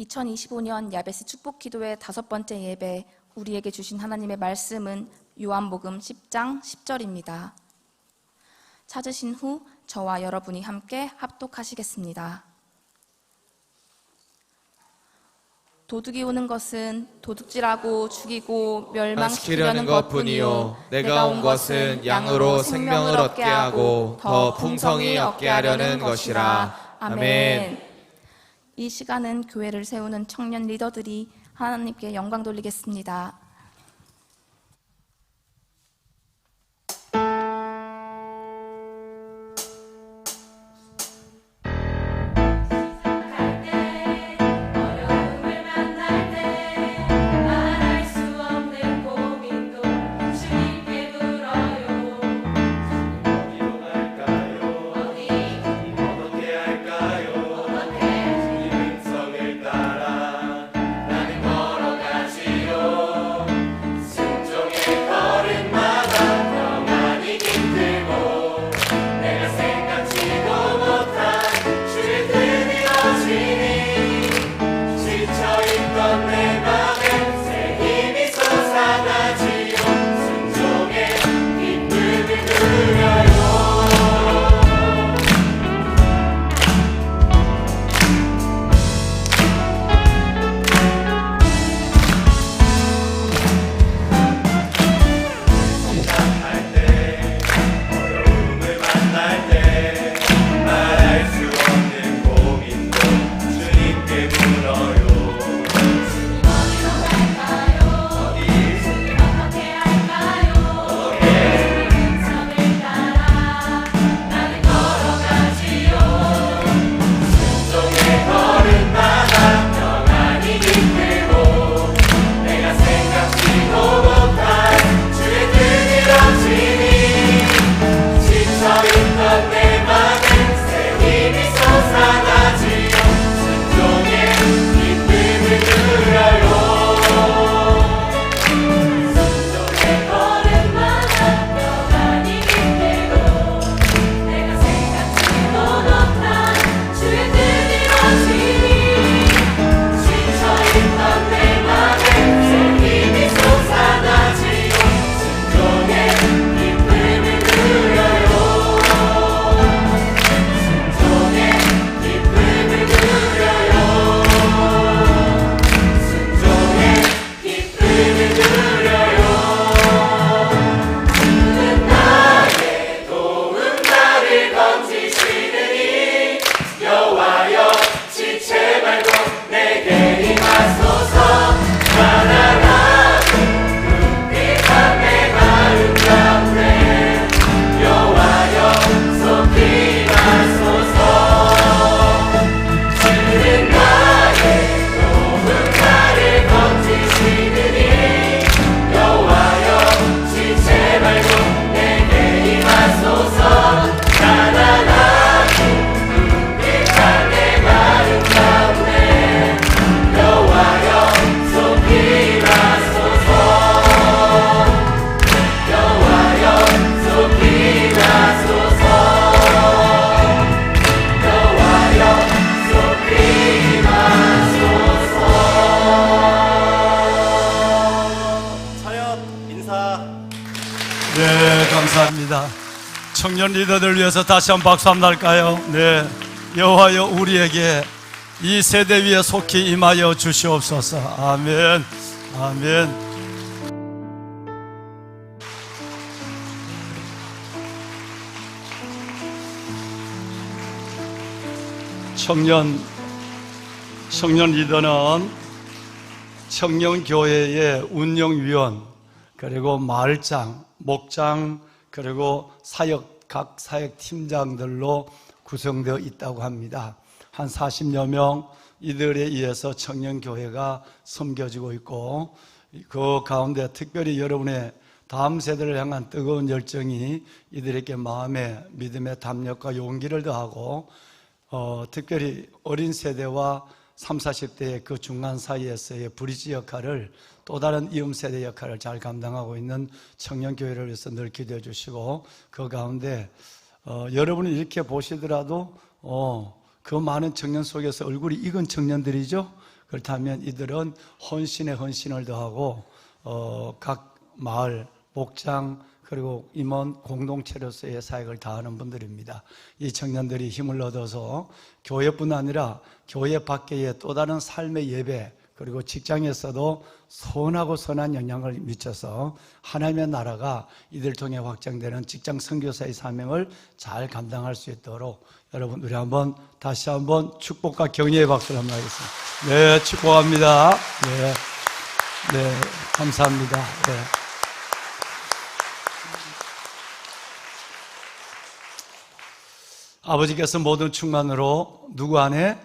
2025년 야베스 축복기도회 5번째 예배, 우리에게 주신 하나님의 말씀은 요한복음 10장 10절입니다. 찾으신 후 저와 여러분이 함께 합독하시겠습니다. 도둑이 오는 것은 도둑질하고 죽이고 멸망시키려는 것뿐이요 내가 온 것은 양으로 생명을 얻게 하고 더 풍성히 얻게 하려는 것이라. 아멘. 이 시간은 교회를 세우는 청년 리더들이 하나님께 영광 돌리겠습니다. 네, 감사합니다. 청년 리더들 위해서 다시 한번 박수 한번 할까요? 네, 여호와여 우리에게 이 세대 위에 속히 임하여 주시옵소서. 아멘. 아멘. 청년 리더는 청년교회의 운영위원, 그리고 마을장, 목장, 그리고 각 사역 팀장들로 구성되어 있다고 합니다. 한 40여 명 이들에 의해서 청년교회가 섬겨지고 있고, 그 가운데 특별히 여러분의 다음 세대를 향한 뜨거운 열정이 이들에게 마음에 믿음의 담력과 용기를 더하고, 특별히 어린 세대와 30, 40대의 그 중간 사이에서의 브리지 역할을, 또 다른 이음 세대 역할을 잘 감당하고 있는 청년교회를 위해서 늘 기도해 주시고, 그 가운데 여러분이 이렇게 보시더라도 그 많은 청년 속에서 얼굴이 익은 청년들이죠. 그렇다면 이들은 헌신에 헌신을 더하고 각 마을, 목장, 그리고 임원 공동체로서의 사역을 다하는 분들입니다. 이 청년들이 힘을 얻어서 교회뿐 아니라 교회 밖의 또 다른 삶의 예배, 그리고 직장에서도 선하고 선한 영향을 미쳐서 하나님의 나라가 이들 통해 확장되는 직장 선교사의 사명을 잘 감당할 수 있도록 여러분, 우리 한번 다시 한번 축복과 격려의 박수를 한번 하겠습니다. 네, 축복합니다. 네, 네, 감사합니다. 네. 아버지께서 모든 충만으로 누구 안에?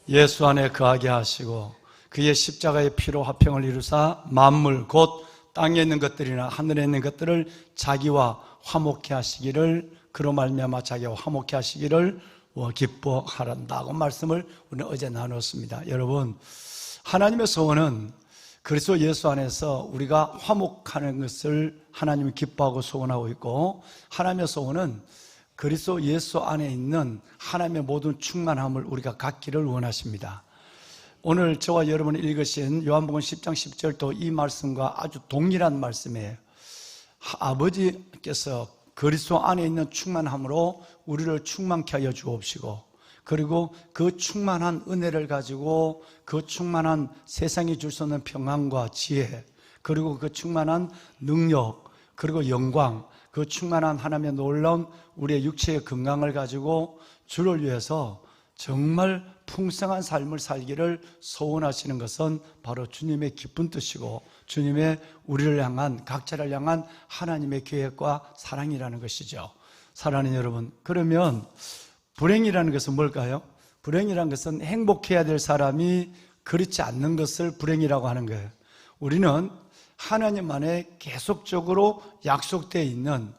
예수 안에 거하게 하시고 그의 십자가의 피로 화평을 이루사 만물 곧 땅에 있는 것들이나 하늘에 있는 것들을 자기와 화목케 하시기를, 그로 말미암아 자기와 화목케 하시기를 기뻐하란다고 말씀을 우리는 어제 나눴습니다. 여러분, 하나님의 소원은 그리스도 예수 안에서 우리가 화목하는 것을 하나님이 기뻐하고 소원하고 있고, 하나님의 소원은 그리스도 예수 안에 있는 하나님의 모든 충만함을 우리가 갖기를 원하십니다. 오늘 저와 여러분이 읽으신 요한복음 10장 10절도 이 말씀과 아주 동일한 말씀이에요. 아버지께서 그리스도 안에 있는 충만함으로 우리를 충만케 하여 주옵시고, 그리고 그 충만한 은혜를 가지고 그 충만한 세상이 줄 수 없는 평안과 지혜, 그리고 그 충만한 능력, 그리고 영광, 그 충만한 하나님의 놀라운 우리의 육체의 건강을 가지고 주를 위해서 정말 풍성한 삶을 살기를 소원하시는 것은 바로 주님의 기쁜 뜻이고 주님의 우리를 향한, 각자를 향한 하나님의 계획과 사랑이라는 것이죠. 사랑하는 여러분, 그러면 불행이라는 것은 뭘까요? 불행이라는 것은 행복해야 될 사람이 그렇지 않는 것을 불행이라고 하는 거예요. 우리는 하나님 안에 계속적으로 약속되어 있는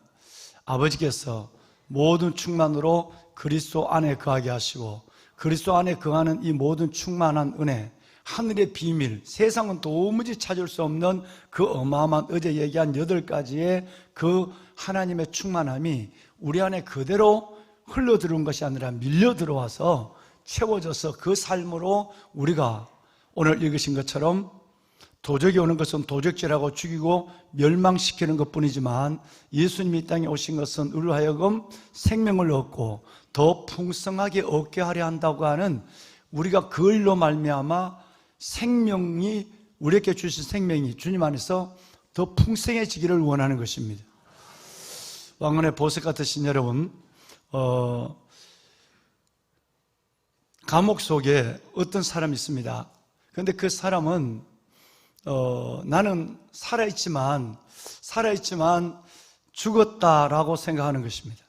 아버지께서 모든 충만으로 그리스도 안에 거하게 하시고, 그리스도 안에 거하는 이 모든 충만한 은혜, 하늘의 비밀, 세상은 도무지 찾을 수 없는 그 어마어마한, 어제 얘기한 8가지의 그 하나님의 충만함이 우리 안에 그대로 흘러들어온 것이 아니라 밀려 들어와서 채워져서 그 삶으로 우리가 오늘 읽으신 것처럼 도적이 오는 것은 도적질하고 죽이고 멸망시키는 것뿐이지만 예수님이 이 땅에 오신 것은 우리로 하여금 생명을 얻고 더 풍성하게 얻게 하려 한다고 하는, 우리가 그 일로 말미암아 생명이, 우리에게 주신 생명이 주님 안에서 더 풍성해지기를 원하는 것입니다. 왕건의 보석 같으신 여러분, 감옥 속에 어떤 사람이 있습니다. 그런데 그 사람은 나는 살아있지만 죽었다라고 생각하는 것입니다.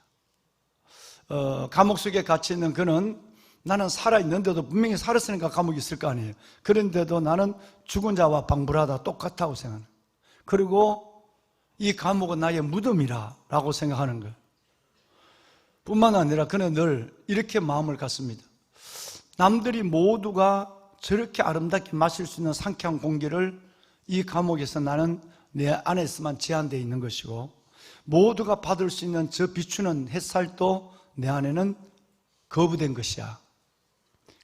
감옥 속에 갇혀 있는 그는 나는 살아있는데도, 분명히 살았으니까 감옥에 있을 거 아니에요. 그런데도 나는 죽은 자와 방불하다 똑같다고 생각하는 거예요. 그리고 이 감옥은 나의 무덤이라 라고 생각하는 거예요. 뿐만 아니라 그는 늘 이렇게 마음을 갖습니다. 남들이 모두가 저렇게 아름답게 마실 수 있는 상쾌한 공기를 이 감옥에서 나는 내 안에서만 제한되어 있는 것이고, 모두가 받을 수 있는 저 비추는 햇살도 내 안에는 거부된 것이야.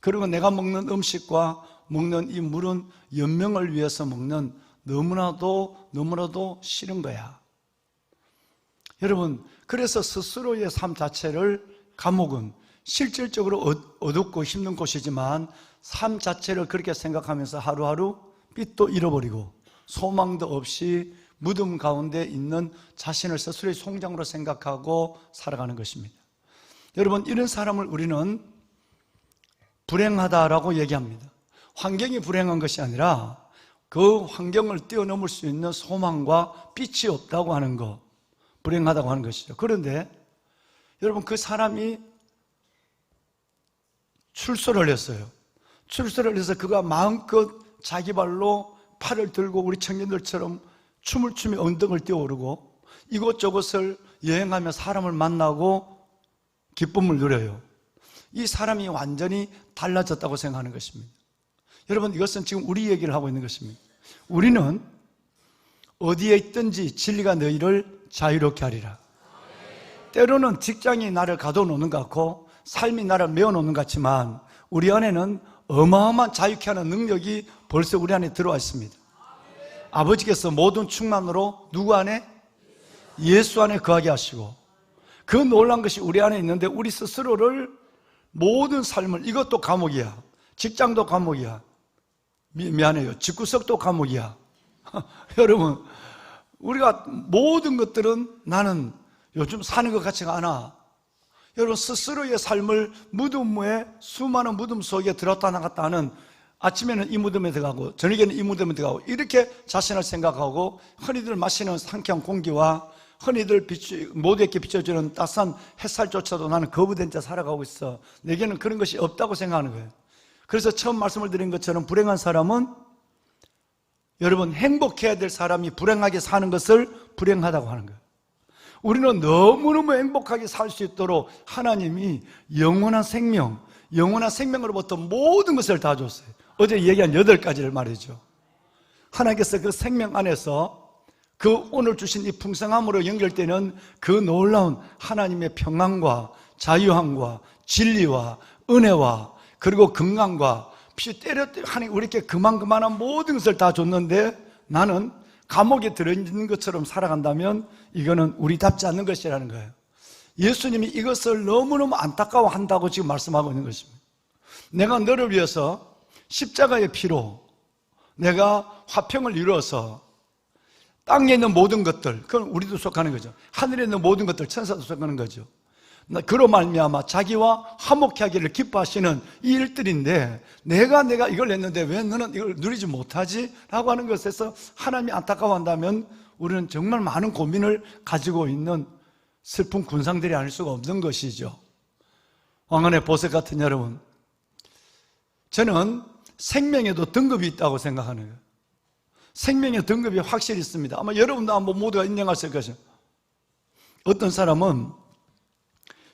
그리고 내가 먹는 음식과 먹는 이 물은 연명을 위해서 먹는 너무나도 싫은 거야. 여러분, 그래서 스스로의 삶 자체를, 감옥은 실질적으로 어둡고 힘든 곳이지만 삶 자체를 그렇게 생각하면서 하루하루 빛도 잃어버리고 소망도 없이 무덤 가운데 있는 자신을 스스로의 송장으로 생각하고 살아가는 것입니다. 여러분, 이런 사람을 우리는 불행하다라고 얘기합니다. 환경이 불행한 것이 아니라 그 환경을 뛰어넘을 수 있는 소망과 빛이 없다고 하는 것, 불행하다고 하는 것이죠. 그런데 여러분, 그 사람이 출소를 했어요. 출소를 해서 그가 마음껏 자기 발로 팔을 들고 우리 청년들처럼 춤을 추며 언덕을 뛰어오르고 이곳저곳을 여행하며 사람을 만나고 기쁨을 누려요. 이 사람이 완전히 달라졌다고 생각하는 것입니다. 여러분, 이것은 지금 우리 얘기를 하고 있는 것입니다. 우리는 어디에 있든지 진리가 너희를 자유롭게 하리라. 때로는 직장이 나를 가둬놓는 것 같고 삶이 나를 메워놓는 것 같지만 우리 안에는 어마어마한 자유케 하는 능력이 벌써 우리 안에 들어와 있습니다. 아버지께서 모든 충만으로 누구 안에? 예수 안에 거하게 하시고, 그 놀란 것이 우리 안에 있는데 우리 스스로를 모든 삶을, 이것도 감옥이야, 직장도 감옥이야, 미안해요, 집구석도 감옥이야. 여러분, 우리가 모든 것들은 나는 요즘 사는 것 같지가 않아. 여러분, 스스로의 삶을 무덤에, 수많은 무덤 속에 들었다 나갔다 하는, 아침에는 이 무덤에 들어가고 저녁에는 이 무덤에 들어가고, 이렇게 자신을 생각하고 흔히들 마시는 상쾌한 공기와 흔히들 모두에게 비춰주는 따스한 햇살조차도 나는 거부된 채 살아가고 있어. 내게는 그런 것이 없다고 생각하는 거예요. 그래서 처음 말씀을 드린 것처럼 불행한 사람은, 여러분, 행복해야 될 사람이 불행하게 사는 것을 불행하다고 하는 거예요. 우리는 너무너무 행복하게 살 수 있도록 하나님이 영원한 생명, 영원한 생명으로부터 모든 것을 다 줬어요. 어제 얘기한 8가지를 말이죠. 하나님께서 그 생명 안에서 그 오늘 주신 이 풍성함으로 연결되는 그 놀라운 하나님의 평안과 자유함과 진리와 은혜와 그리고 건강과 피 때려 하나님 우리에게 그만한 모든 것을 다 줬는데, 나는 감옥에 들어있는 것처럼 살아간다면 이거는 우리답지 않는 것이라는 거예요. 예수님이 이것을 너무너무 안타까워한다고 지금 말씀하고 있는 것입니다. 내가 너를 위해서 십자가의 피로 내가 화평을 이루어서 땅에 있는 모든 것들, 그건 우리도 속하는 거죠. 하늘에 있는 모든 것들, 천사도 속하는 거죠. 그로 말미암아 자기와 화목케 하기를 기뻐하시는 이 일들인데, 내가 이걸 냈는데 왜 너는 이걸 누리지 못하지? 라고 하는 것에서 하나님이 안타까워한다면 우리는 정말 많은 고민을 가지고 있는 슬픈 군상들이 아닐 수가 없는 것이죠. 왕언의 보석 같은 여러분, 저는 생명에도 등급이 있다고 생각하는 거예요. 생명의 등급이 확실히 있습니다. 아마 여러분도 한번 모두가 인정하실 것이에요. 어떤 사람은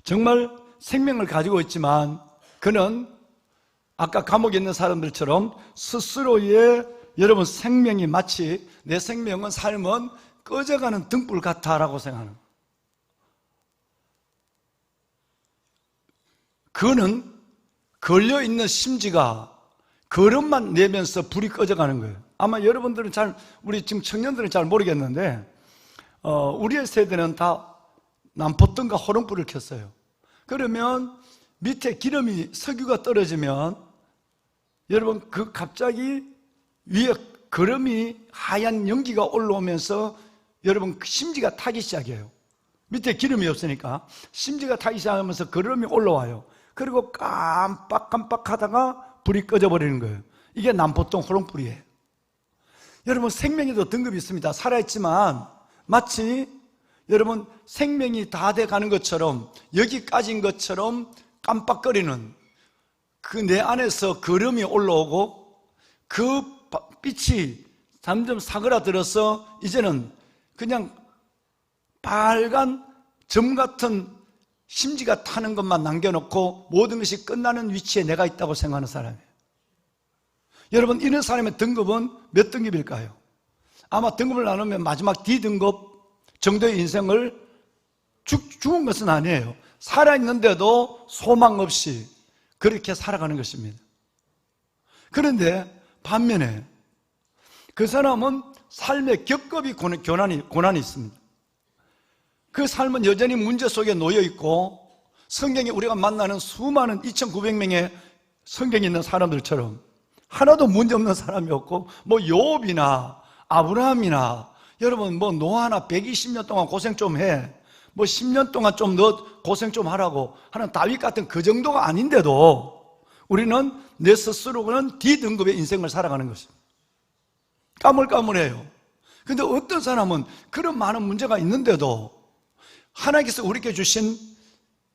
정말 생명을 가지고 있지만 그는 아까 감옥에 있는 사람들처럼 스스로의, 여러분, 생명이 마치 내 생명은, 삶은 꺼져가는 등불 같다라고 생각하는 거예요. 그는 걸려있는 심지가 걸음만 내면서 불이 꺼져가는 거예요. 아마 여러분들은 우리 지금 청년들은 잘 모르겠는데, 우리의 세대는 다 남포등과 호롱불을 켰어요. 그러면 밑에 기름이, 석유가 떨어지면 여러분, 그 갑자기 위에 거름이, 하얀 연기가 올라오면서 여러분 심지가 타기 시작해요. 밑에 기름이 없으니까 심지가 타기 시작하면서 거름이 올라와요. 그리고 깜빡깜빡 하다가 불이 꺼져버리는 거예요. 이게 남포동 호롱불이에요. 여러분, 생명에도 등급이 있습니다. 살아있지만 마치 여러분 생명이 다 돼가는 것처럼, 여기까지인 것처럼 깜빡거리는, 그 내 안에서 거름이 올라오고 그 빛이 점점 사그라들어서 이제는 그냥 빨간 점 같은 심지가 타는 것만 남겨놓고 모든 것이 끝나는 위치에 내가 있다고 생각하는 사람이에요. 여러분, 이런 사람의 등급은 몇 등급일까요? 아마 등급을 나누면 마지막 D등급 정도의 인생을 죽은 것은 아니에요. 살아있는데도 소망 없이 그렇게 살아가는 것입니다. 그런데 반면에 그 사람은 삶의 겹겹이 고난이 있습니다. 그 삶은 여전히 문제 속에 놓여 있고, 성경에 우리가 만나는 수많은 2,900명의 성경에 있는 사람들처럼 하나도 문제 없는 사람이 없고, 뭐 욥이나 아브라함이나, 여러분 뭐 노아나 120년 동안 고생 좀 해, 뭐 10년 동안 좀 너 고생 좀 하라고 하는 다윗 같은 그 정도가 아닌데도 우리는 내 스스로는 D등급의 인생을 살아가는 것입니다. 까물까물해요. 근데 어떤 사람은 그런 많은 문제가 있는데도 하나님께서 우리에게 주신,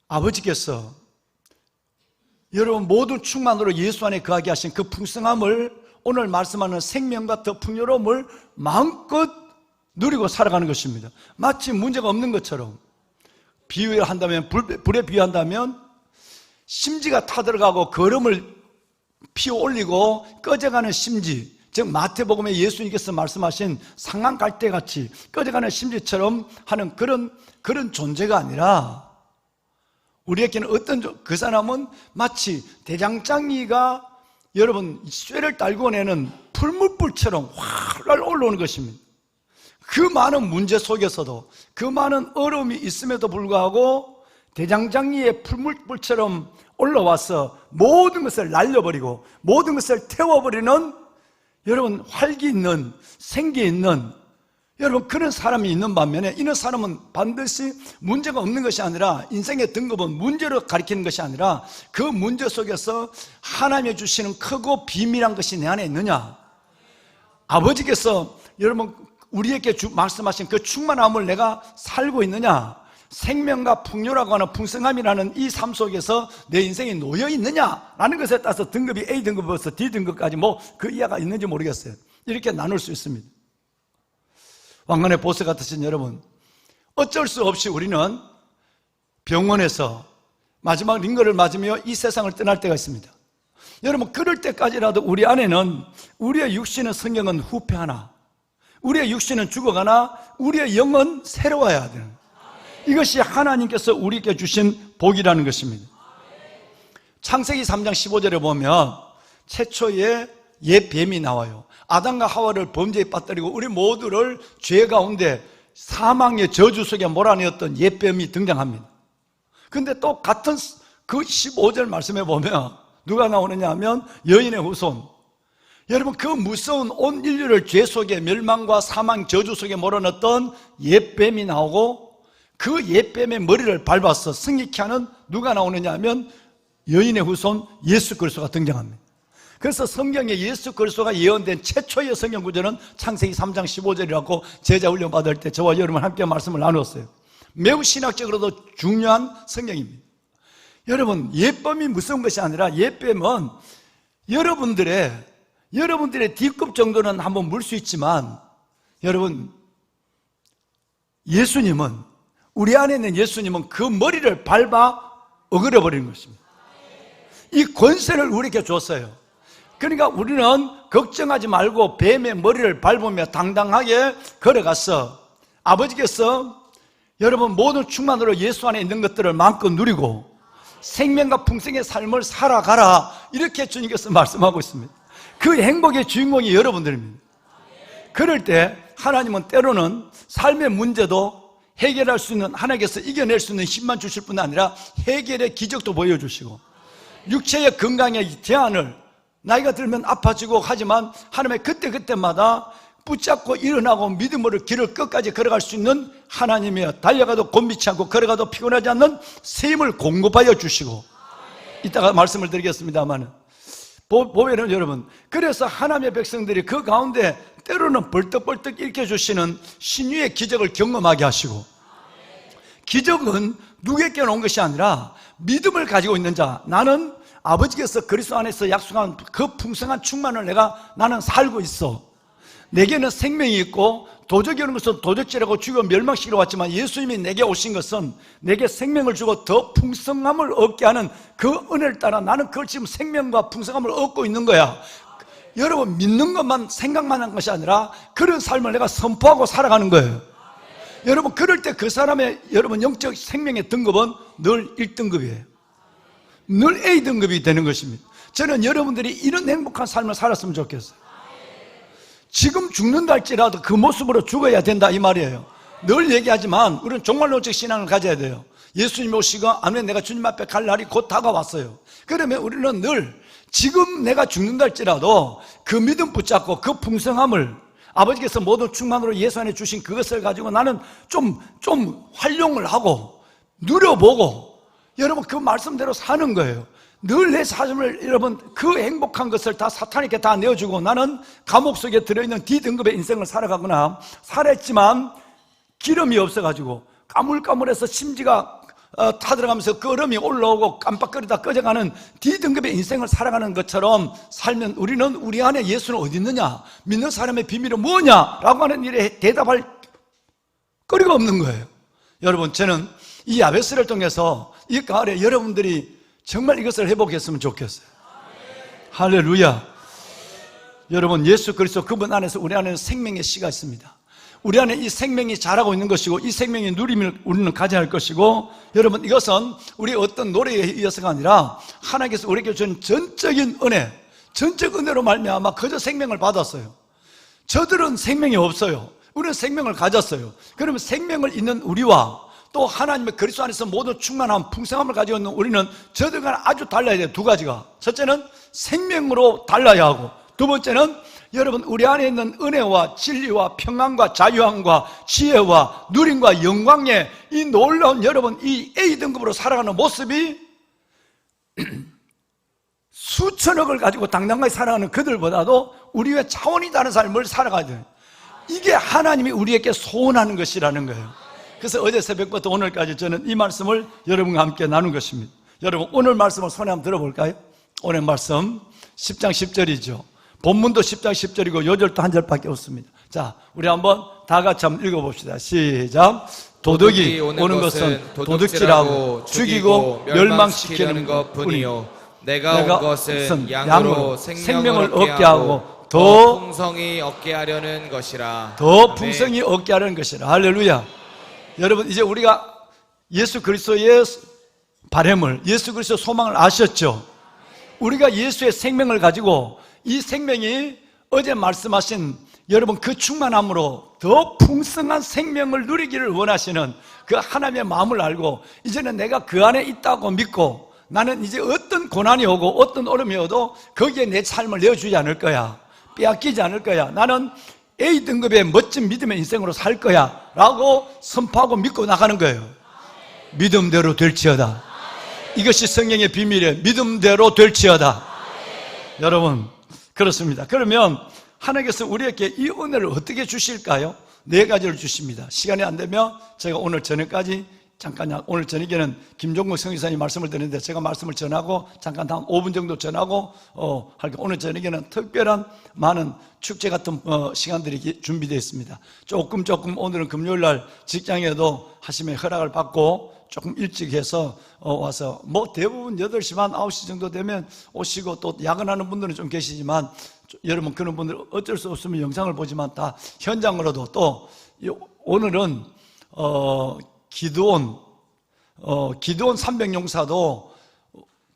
아버지께서 여러분 모든 충만으로 예수 안에 거하게 하신 그 풍성함을, 오늘 말씀하는 생명과 더 풍요로움을 마음껏 누리고 살아가는 것입니다. 마치 문제가 없는 것처럼. 비유를 한다면, 불에 비유한다면 심지가 타들어가고 거름을 피워 올리고 꺼져가는 심지, 즉 마태복음에 예수님께서 말씀하신 상한갈대같이 꺼져가는 심지처럼 하는 그런 존재가 아니라, 우리에게는 그 사람은 마치 대장장이가 여러분 쇠를 딸고 내는 풀물불처럼 활활 올라오는 것입니다. 그 많은 문제 속에서도, 그 많은 어려움이 있음에도 불구하고 대장장이의 풀물불처럼 올라와서 모든 것을 날려버리고 모든 것을 태워버리는, 여러분 활기 있는, 생기 있는, 여러분 그런 사람이 있는 반면에, 이런 사람은 반드시 문제가 없는 것이 아니라, 인생의 등급은 문제로 가리키는 것이 아니라 그 문제 속에서 하나님이 주시는 크고 비밀한 것이 내 안에 있느냐, 아버지께서 여러분 우리에게 말씀하신 그 충만함을 내가 살고 있느냐, 생명과 풍요라고 하는 풍성함이라는 이 삶 속에서 내 인생이 놓여 있느냐라는 것에 따라서 등급이 A 등급에서 D 등급까지 뭐 그 이하가 있는지 모르겠어요. 이렇게 나눌 수 있습니다. 왕관의 보스 같으신 여러분, 어쩔 수 없이 우리는 병원에서 마지막 링거를 맞으며 이 세상을 떠날 때가 있습니다. 여러분 그럴 때까지라도 우리 안에는, 우리의 육신은 성경은 후패하나 우리의 육신은 죽어가나 우리의 영은 새로워야 되는, 이것이 하나님께서 우리에게 주신 복이라는 것입니다. 창세기 3장 15절에 보면 최초의 옛 뱀이 나와요. 아담과 하와를 범죄에 빠뜨리고 우리 모두를 죄 가운데 사망의 저주 속에 몰아내었던 옛 뱀이 등장합니다. 근데 또 같은 그 15절 말씀에 보면 누가 나오느냐 하면 여인의 후손. 여러분 그 무서운 온 인류를 죄 속에, 멸망과 사망 저주 속에 몰아넣었던 옛 뱀이 나오고, 그 옛 뱀의 머리를 밟아서 승리케 하는 누가 나오느냐 하면 여인의 후손 예수 그리스도가 등장합니다. 그래서 성경에 예수 그리스도가 예언된 최초의 성경 구절은 창세기 3장 15절이라고 제자 훈련 받을 때 저와 여러분 함께 말씀을 나누었어요. 매우 신학적으로도 중요한 성경입니다. 여러분 옛뱀이 무서운 것이 아니라, 옛뱀은 여러분들의 D급 정도는 한번 물 수 있지만, 여러분 예수님은, 우리 안에 있는 예수님은 그 머리를 밟아 어그러버리는 것입니다. 이 권세를 우리에게 줬어요. 그러니까 우리는 걱정하지 말고 뱀의 머리를 밟으며 당당하게 걸어가서 아버지께서 여러분 모든 충만으로 예수 안에 있는 것들을 마음껏 누리고 생명과 풍성의 삶을 살아가라, 이렇게 주님께서 말씀하고 있습니다. 그 행복의 주인공이 여러분들입니다. 그럴 때 하나님은 때로는 삶의 문제도 해결할 수 있는, 하나님께서 이겨낼 수 있는 힘만 주실 뿐 아니라 해결의 기적도 보여주시고, 육체의 건강의 제한을, 나이가 들면 아파지고 하지만 하나님의 그때그때마다 붙잡고 일어나고 믿음으로 길을 끝까지 걸어갈 수 있는 하나님의, 달려가도 곤비치 않고 걸어가도 피곤하지 않는 새 힘을 공급하여 주시고, 이따가 말씀을 드리겠습니다만 보면은 여러분, 그래서 하나님의 백성들이 그 가운데 때로는 벌떡벌떡 일으켜주시는 신유의 기적을 경험하게 하시고, 기적은 누구에게 온 것이 아니라 믿음을 가지고 있는 자, 나는 아버지께서 그리스도 안에서 약속한 그 풍성한 충만을 나는 살고 있어, 내게는 생명이 있고, 도적이 오는 것은 도적질하고 죽여 멸망시키러 왔지만 예수님이 내게 오신 것은 내게 생명을 주고 더 풍성함을 얻게 하는 그 은혜를 따라 나는 그걸 지금 생명과 풍성함을 얻고 있는 거야. 여러분 믿는 것만, 생각만 한 것이 아니라 그런 삶을 내가 선포하고 살아가는 거예요. 여러분 그럴 때 그 사람의, 여러분 영적 생명의 등급은 늘 1등급이에요. 늘 A등급이 되는 것입니다. 저는 여러분들이 이런 행복한 삶을 살았으면 좋겠어요. 지금 죽는다 할지라도 그 모습으로 죽어야 된다, 이 말이에요. 늘 얘기하지만 우리는 종말론적 신앙을 가져야 돼요. 예수님 오시고 아멘, 내가 주님 앞에 갈 날이 곧 다가왔어요. 그러면 우리는 늘 지금 내가 죽는다 할지라도 그 믿음 붙잡고 그 풍성함을, 아버지께서 모든 충만으로 예수 안에 주신 그것을 가지고 나는 좀 활용을 하고 누려보고, 여러분 그 말씀대로 사는 거예요. 늘 내 삶을, 여러분 그 행복한 것을 다 사탄에게 다 내어주고 나는 감옥 속에 들어있는 D등급의 인생을 살아가거나, 살았지만 기름이 없어가지고 까물까물해서 심지가 타들어가면서 그 얼음이 올라오고 깜빡거리다 꺼져가는 D등급의 인생을 살아가는 것처럼 살면 우리는 우리 안에 예수는 어디 있느냐, 믿는 사람의 비밀은 뭐냐라고 하는 일에 대답할 거리가 없는 거예요. 여러분 저는 이 야베스를 통해서 이 가을에 여러분들이 정말 이것을 회복했으면 좋겠어요. 할렐루야. 여러분 예수 그리스도 그분 안에서 우리 안에는 생명의 씨가 있습니다. 우리 안에 이 생명이 자라고 있는 것이고, 이 생명의 누림을 우리는 가져야 할 것이고, 여러분 이것은 우리 어떤 노래에 의해서가 아니라 하나님께서 우리에게 주신 전적인 은혜, 전적 은혜로 말미암아 거저 생명을 받았어요. 저들은 생명이 없어요. 우리는 생명을 가졌어요. 그러면 생명을 있는 우리와 또 하나님의 그리스도 안에서 모든 충만함, 풍성함을 가지고 있는 우리는 저들과는 아주 달라야 돼요. 두 가지가. 첫째는 생명으로 달라야 하고, 두 번째는 여러분 우리 안에 있는 은혜와 진리와 평안과 자유함과 지혜와 누림과 영광의 이 놀라운 여러분 이 A등급으로 살아가는 모습이 수천억을 가지고 당당하게 살아가는 그들보다도 우리의 차원이 다른 삶을 살아가야 돼요. 이게 하나님이 우리에게 소원하는 것이라는 거예요. 그래서 어제 새벽부터 오늘까지 저는 이 말씀을 여러분과 함께 나눈 것입니다. 여러분 오늘 말씀을 손에 한번 들어볼까요? 오늘 말씀 10장 10절이죠. 본문도 10장 10절이고 요절도 한 절밖에 없습니다. 자, 우리 한번 다 같이 한번 읽어봅시다. 시작. 도둑이 오는 것은 도둑질하고 죽이고 멸망시키는 것뿐이요 내가 온 것은 양으로 생명을 얻게 하고 더 풍성히 얻게 하려는 것이라. 더 풍성히 얻게 하려는 것이라. 할렐루야. 여러분 이제 우리가 예수 그리스도의 바람을, 예수 그리스도의 소망을 아셨죠? 우리가 예수의 생명을 가지고 이 생명이 어제 말씀하신 여러분 그 충만함으로 더 풍성한 생명을 누리기를 원하시는 그 하나님의 마음을 알고 이제는 내가 그 안에 있다고 믿고 나는 이제 어떤 고난이 오고 어떤 어려움이 오도 거기에 내 삶을 내어주지 않을 거야. 빼앗기지 않을 거야. 나는 A등급의 멋진 믿음의 인생으로 살 거야 라고 선포하고 믿고 나가는 거예요. 믿음대로 될지어다. 이것이 성령의 비밀이에요. 믿음대로 될지어다. 여러분 그렇습니다. 그러면 하나님께서 우리에게 이 은혜를 어떻게 주실까요? 네 가지를 주십니다. 시간이 안 되면 제가 오늘 저녁까지 잠깐, 오늘 저녁에는 김종국 성교사님 말씀을 드리는데 제가 말씀을 전하고 잠깐 한 5분 정도 전하고 오늘 저녁에는 특별한 많은 축제 같은 시간들이 준비되어 있습니다. 조금 오늘은 금요일날 직장에도 하심의 허락을 받고 조금 일찍 해서 와서 뭐 대부분 8시 반 9시 정도 되면 오시고 또 야근하는 분들은 좀 계시지만 여러분 그런 분들 어쩔 수 없으면 영상을 보지만 다 현장으로도 또 오늘은 기도원 300용사도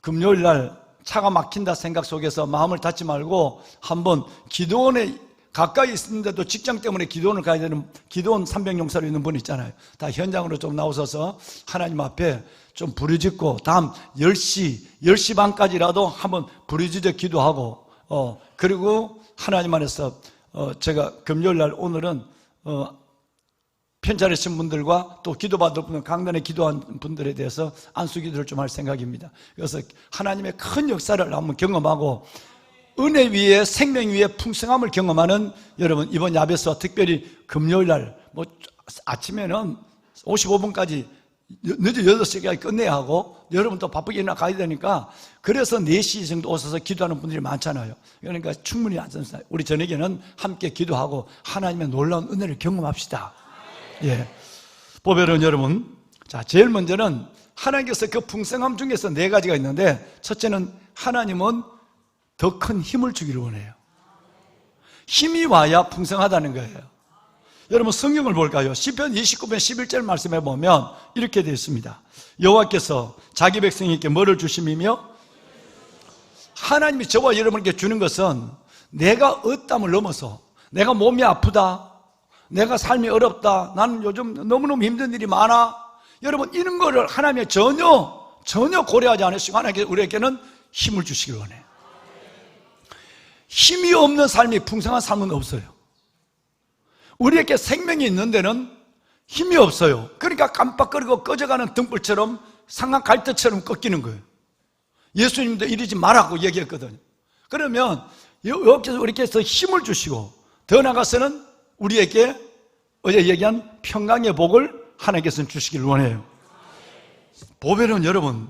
금요일날 차가 막힌다 생각 속에서 마음을 닫지 말고 한번 기도원에 가까이 있는데도 직장 때문에 기도원을 가야 되는 기도원 300용사로 있는 분 있잖아요. 다 현장으로 좀 나오셔서 하나님 앞에 좀 부르짖고 다음 10시 반까지라도 한번 부르짖어 기도하고 그리고 하나님 안에서 제가 금요일날 오늘은 편찮으신 분들과 또 기도받을 분들, 강단에 기도한 분들에 대해서 안수기도를 좀 할 생각입니다. 그래서 하나님의 큰 역사를 한번 경험하고 은혜 위에 생명 위에 풍성함을 경험하는 여러분 이번 야베스와 특별히 금요일날 뭐 아침에는 55분까지 늦은 8시까지 끝내야 하고 여러분 또 바쁘게 일어나 가야 되니까 그래서 4시 정도 오셔서 기도하는 분들이 많잖아요. 그러니까 충분히 앉아서 우리 저녁에는 함께 기도하고 하나님의 놀라운 은혜를 경험합시다. 예. 보배로운 여러분, 자, 제일 먼저는 하나님께서 그 풍성함 중에서 4가지가 있는데 첫째는 하나님은 더 큰 힘을 주기를 원해요. 힘이 와야 풍성하다는 거예요. 여러분 성경을 볼까요? 시편 29편 11절 말씀해 보면 이렇게 되어 있습니다. 여호와께서 자기 백성에게 뭐를 주심이며 하나님이 저와 여러분에게 주는 것은 내가 얻담을 넘어서 내가 몸이 아프다, 내가 삶이 어렵다, 나는 요즘 너무너무 힘든 일이 많아, 여러분 이런 거를 하나님이 전혀 고려하지 않으시고 하나님께서 우리에게는 힘을 주시길 원해요. 힘이 없는 삶이 풍성한 삶은 없어요. 우리에게 생명이 있는 데는 힘이 없어요. 그러니까 깜빡거리고 꺼져가는 등불처럼 상한 갈대처럼 꺾이는 거예요. 예수님도 이러지 말라고 얘기했거든요. 그러면 여기서 우리께서 힘을 주시고 더 나아가서는 우리에게 어제 얘기한 평강의 복을 하나님께서는 주시길 원해요. 보배로운 여러분,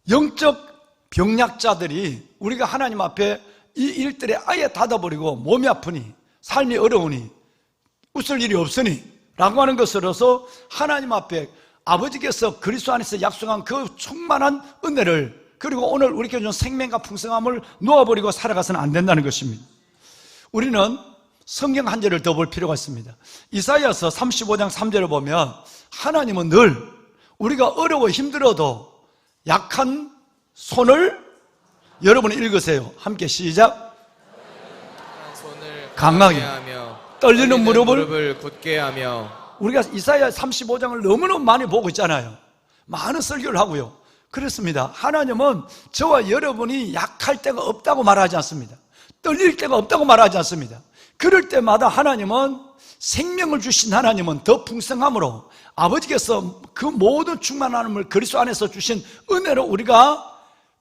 영적 병약자들이 우리가 하나님 앞에 이 일들에 아예 닫아버리고 몸이 아프니 삶이 어려우니 웃을 일이 없으니 라고 하는 것으로서 하나님 앞에 아버지께서 그리스도 안에서 약속한 그 충만한 은혜를 그리고 오늘 우리에게 준 생명과 풍성함을 놓아버리고 살아가서는 안 된다는 것입니다. 우리는 성경 한 절을 더 볼 필요가 있습니다. 이사야서 35장 3절을 보면 하나님은 늘 우리가 어려워 힘들어도 약한 손을 여러분이 읽으세요. 함께 시작. 손을 강하게 하며 떨리는 무릎을 굳게 하며. 우리가 이사야 35장을 너무너무 많이 보고 있잖아요. 많은 설교를 하고요. 그렇습니다. 하나님은 저와 여러분이 약할 때가 없다고 말하지 않습니다. 떨릴 때가 없다고 말하지 않습니다. 그럴 때마다 하나님은 생명을 주신 하나님은 더 풍성함으로 아버지께서 그 모든 충만함을 그리스도 안에서 주신 은혜로 우리가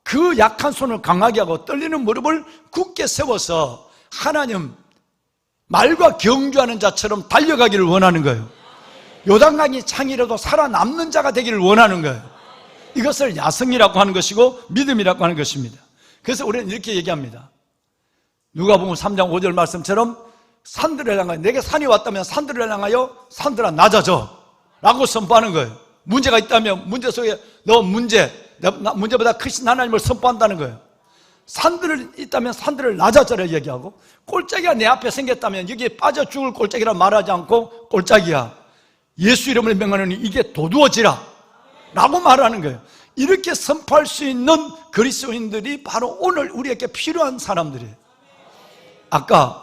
그 약한 손을 강하게 하고 떨리는 무릎을 굳게 세워서 하나님 말과 경주하는 자처럼 달려가기를 원하는 거예요. 요단강이 창이라도 살아남는 자가 되기를 원하는 거예요. 이것을 야성이라고 하는 것이고 믿음이라고 하는 것입니다. 그래서 우리는 이렇게 얘기합니다. 누가복음 3장 5절 말씀처럼 산들을 향하여, 내게 산이 왔다면 산들을 향하여 산들아 낮아져 라고 선포하는 거예요. 문제가 있다면 문제 속에 너 문제보다 크신 하나님을 선포한다는 거예요. 산들을 있다면 산들을 낮아져라 얘기하고, 꼴짝이가 내 앞에 생겼다면 여기에 빠져 죽을 꼴짝이라 말하지 않고 꼴짝이야 예수 이름을 명하노니 이게 도두어지라 라고 말하는 거예요. 이렇게 선포할 수 있는 그리스도인들이 바로 오늘 우리에게 필요한 사람들이에요. 아까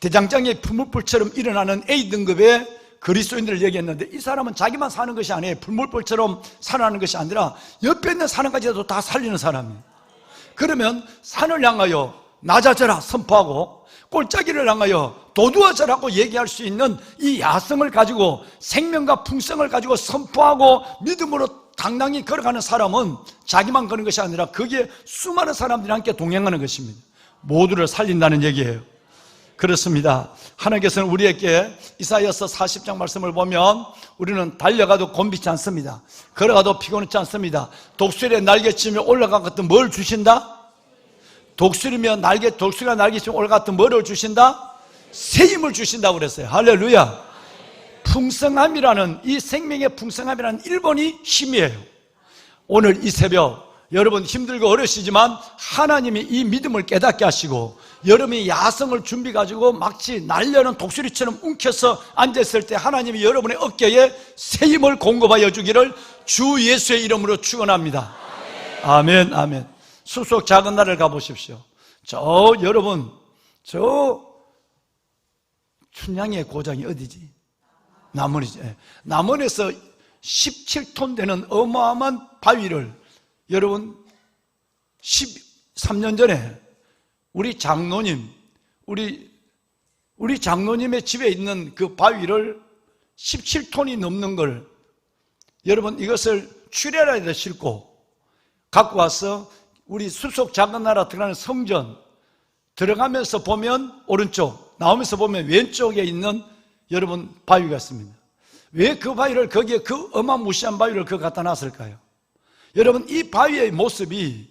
대장장의 풀물불처럼 일어나는 A등급의 그리스도인들을 얘기했는데, 이 사람은 자기만 사는 것이 아니에요. 풀물불처럼 살아나는 것이 아니라 옆에 있는 사람까지도 다 살리는 사람이에요. 그러면 산을 향하여 낮아져라 선포하고 꼴짜기를 향하여 도두어져라고 얘기할 수 있는 이 야성을 가지고 생명과 풍성을 가지고 선포하고 믿음으로 당당히 걸어가는 사람은 자기만 거는 것이 아니라 거기에 수많은 사람들이 함께 동행하는 것입니다. 모두를 살린다는 얘기예요. 그렇습니다. 하나님께서는 우리에게 이사야서 40장 말씀을 보면 우리는 달려가도 곤비지 않습니다. 걸어가도 피곤하지 않습니다. 독수리의 날개치며 올라간 것 같은 뭘 주신다? 독수리가 날개치며 올라갔던 뭐를 주신다? 새 힘을 주신다고 그랬어요. 할렐루야. 풍성함이라는, 이 생명의 풍성함이라는 1번이 힘이에요. 오늘 이 새벽 여러분 힘들고 어려우시지만 하나님이 이 믿음을 깨닫게 하시고 여러분이 야성을 준비 가지고 마치 날려는 독수리처럼 움켜서 앉았을 때 하나님이 여러분의 어깨에 새 힘을 공급하여 주기를 주 예수의 이름으로 축원합니다. 아멘, 아멘. 숲속 작은 나라를 가보십시오. 여러분 춘향의 고장이 어디지? 남원이지. 남원에서 17톤 되는 어마어마한 바위를 여러분 13년 전에 우리 장로님의 집에 있는 그 바위를 17톤이 넘는 걸 여러분 이것을 출애라에다 싣고 갖고 와서 우리 숲속 작은 나라 들어가는 성전 들어가면서 보면 오른쪽, 나오면서 보면 왼쪽에 있는 여러분 바위가 있습니다. 왜 그 바위를 거기에 그 어마무시한 바위를 그 갖다 놨을까요? 여러분 이 바위의 모습이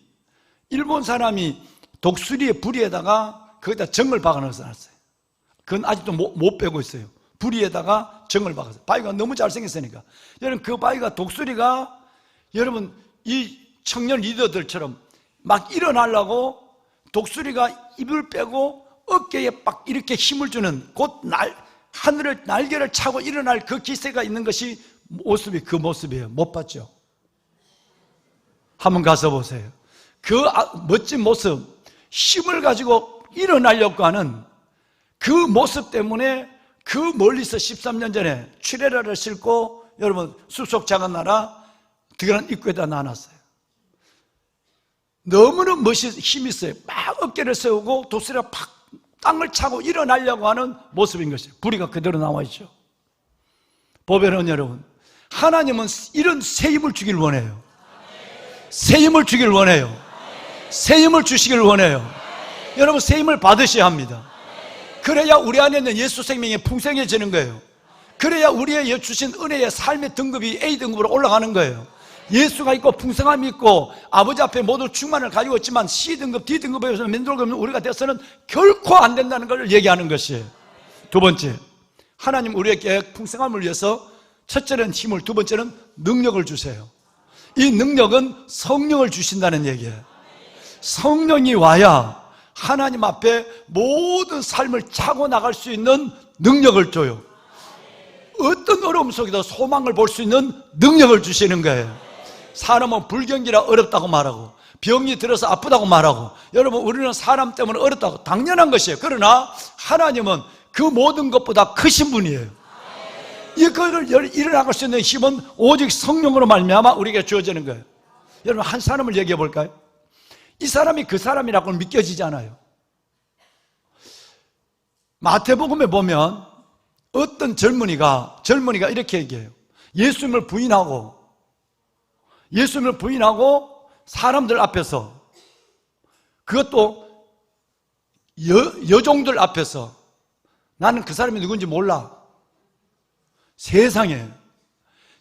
일본 사람이 독수리의 부리에다가 거기다 정을 박아 넣어놨어요. 그건 아직도 못 빼고 있어요. 부리에다가 정을 박았어요. 바위가 너무 잘생겼으니까. 여러분 그 바위가 독수리가 여러분 이 청년 리더들처럼 막 일어나려고 독수리가 입을 빼고 어깨에 막 이렇게 힘을 주는 곧 하늘을 날개를 차고 일어날 그 기세가 있는 것이 그 모습이에요. 못 봤죠? 한번 가서 보세요. 그 멋진 모습, 힘을 가지고 일어나려고 하는 그 모습 때문에 그 멀리서 13년 전에 출애라를 싣고 여러분 숲속 작은 나라 들어가는 입구에다 놔놨어요. 너무너무 힘이 있어요. 막 어깨를 세우고 독수리가 팍 땅을 차고 일어나려고 하는 모습인 것이에요. 부리가 그대로 나와 있죠. 보배는 여러분, 하나님은 이런 새 힘을 주길 원해요. 새 힘을 주길 원해요. 새 힘을 주시길 원해요. 여러분 새 힘을 받으셔야 합니다. 그래야 우리 안에 있는 예수 생명이 풍성해지는 거예요. 그래야 우리의 주신 은혜의 삶의 등급이 A등급으로 올라가는 거예요. 예수가 있고 풍성함이 있고 아버지 앞에 모두 충만을 가지고 있지만 C등급, D등급에서 맨돌고 없는 우리가 돼서는 결코 안 된다는 걸 얘기하는 것이에요. 두 번째, 하나님 우리에게 풍성함을 위해서 첫째는 힘을, 두 번째는 능력을 주세요. 이 능력은 성령을 주신다는 얘기예요. 성령이 와야 하나님 앞에 모든 삶을 차고 나갈 수 있는 능력을 줘요. 어떤 어려움 속에도 소망을 볼 수 있는 능력을 주시는 거예요. 사람은 불경기라 어렵다고 말하고 병이 들어서 아프다고 말하고 여러분 우리는 사람 때문에 어렵다고 당연한 것이에요. 그러나 하나님은 그 모든 것보다 크신 분이에요. 이거를 일어나갈 수 있는 힘은 오직 성령으로 말미암아 우리에게 주어지는 거예요. 여러분 한 사람을 얘기해 볼까요? 이 사람이 그 사람이라고는 믿겨지지 않아요. 마태복음에 보면 어떤 젊은이가 이렇게 얘기해요. 예수님을 부인하고 사람들 앞에서, 그것도 여종들 앞에서, 나는 그 사람이 누군지 몰라. 세상에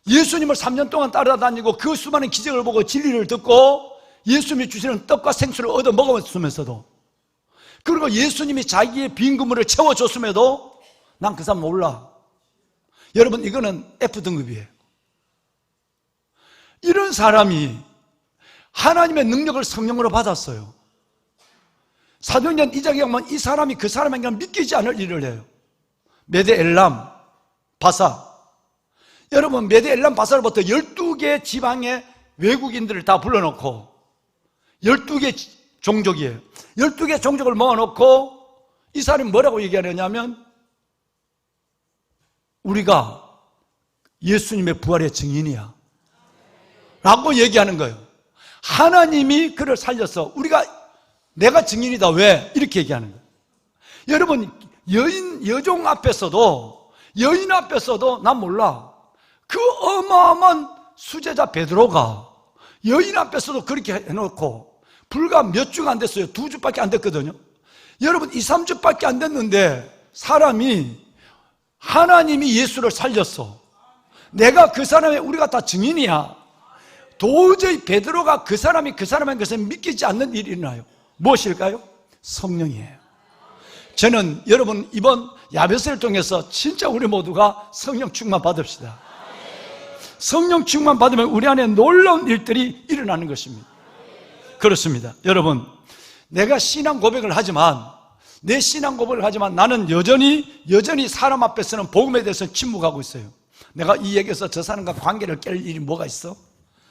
예수님을 3년 동안 따라다니고 그 수많은 기적을 보고 진리를 듣고 예수님이 주시는 떡과 생수를 얻어 먹었으면서도, 그리고 예수님이 자기의 빈 그물을 채워줬음에도 난 그 사람 몰라. 여러분 이거는 F등급이에요. 이런 사람이 하나님의 능력을 성령으로 받았어요. 사도행전 2장에 보면 이 사람이 그 사람에게 믿기지 않을 일을 해요. 메대 엘람 바사, 여러분 메대 엘람 바사로부터 12개 지방의 외국인들을 다 불러놓고 12개 종족이에요. 12개 종족을 모아놓고 이 사람이 뭐라고 얘기하느냐면 우리가 예수님의 부활의 증인이야 라고 얘기하는 거예요. 하나님이 그를 살려서 내가 증인이다. 왜? 이렇게 얘기하는 거예요. 여러분 여종 앞에서도, 여인 앞에서도 난 몰라. 그 어마어마한 수제자 베드로가 여인 앞에서도 그렇게 해놓고 불과 몇 주가 안 됐어요. 2주밖에 안 됐거든요. 여러분 2, 3주밖에 안 됐는데 하나님이 예수를 살렸어. 내가 그 사람의, 우리가 다 증인이야. 도저히 베드로가 그 사람인 것을 믿기지 않는 일이 일어나요. 무엇일까요? 성령이에요. 저는 여러분 이번 야베스를 통해서 진짜 우리 모두가 성령 충만 받읍시다. 성령 충만 받으면 우리 안에 놀라운 일들이 일어나는 것입니다. 그렇습니다. 여러분 내가 신앙 고백을 하지만 나는 여전히 사람 앞에서는 복음에 대해서 침묵하고 있어요. 내가 이 얘기에서 저 사람과 관계를 깰 일이 뭐가 있어?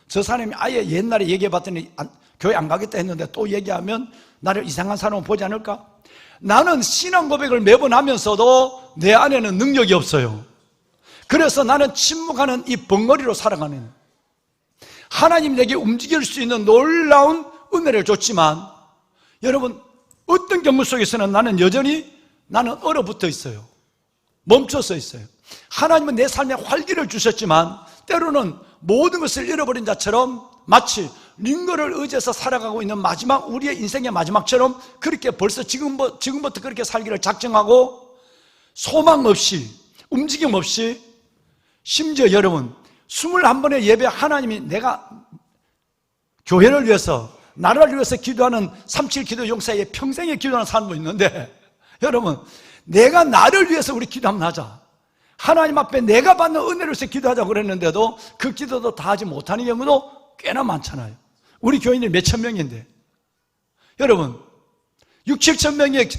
저 사람이 아예 옛날에 얘기해봤더니 교회 안 가겠다 했는데 또 얘기하면 나를 이상한 사람으로 보지 않을까? 나는 신앙 고백을 매번 하면서도 내 안에는 능력이 없어요. 그래서 나는 침묵하는 이 벙어리로 살아가는, 하나님 내게 움직일 수 있는 놀라운 은혜를 줬지만 여러분 어떤 경우 속에서는 나는 여전히 얼어붙어 있어요. 멈춰서 있어요. 하나님은 내 삶에 활기를 주셨지만 때로는 모든 것을 잃어버린 자처럼 마치 링거를 의지해서 살아가고 있는 우리의 인생의 마지막처럼 그렇게 벌써 지금부터 그렇게 살기를 작정하고 소망 없이, 움직임 없이, 심지어 여러분 21번의 예배 하나님이 내가 교회를 위해서, 나라를 위해서 기도하는 37 기도 용사의 평생에 기도하는 사람도 있는데 여러분 내가 나를 위해서 우리 기도하면 하자. 하나님 앞에 내가 받는 은혜를 위해서 기도하자고 그랬는데도 그 기도도 다 하지 못하는 경우도 꽤나 많잖아요. 우리 교인들이 몇천 명인데 여러분 6, 7천 명의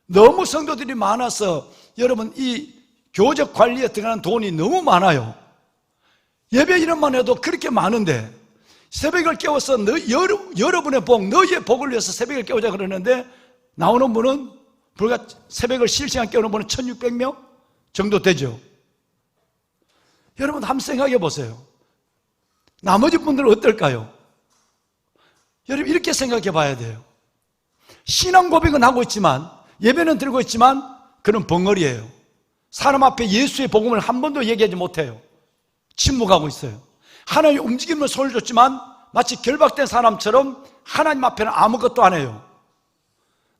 너무 성도들이 많아서 여러분 이 교적 관리에 들어가는 돈이 너무 많아요. 예배 이름만 해도 그렇게 많은데 새벽을 깨워서 여러분의 복, 너희의 복을 위해서 새벽을 깨우자 그러는데 나오는 분은 불과 새벽을 실시간 깨우는 분은 1600명 정도 되죠. 여러분 한번 생각해 보세요. 나머지 분들은 어떨까요? 여러분 이렇게 생각해 봐야 돼요. 신앙 고백은 하고 있지만, 예배는 드리고 있지만 그는 벙어리예요. 사람 앞에 예수의 복음을 한 번도 얘기하지 못해요. 침묵하고 있어요. 하나님의 움직임을 손을 줬지만 마치 결박된 사람처럼 하나님 앞에는 아무것도 안 해요.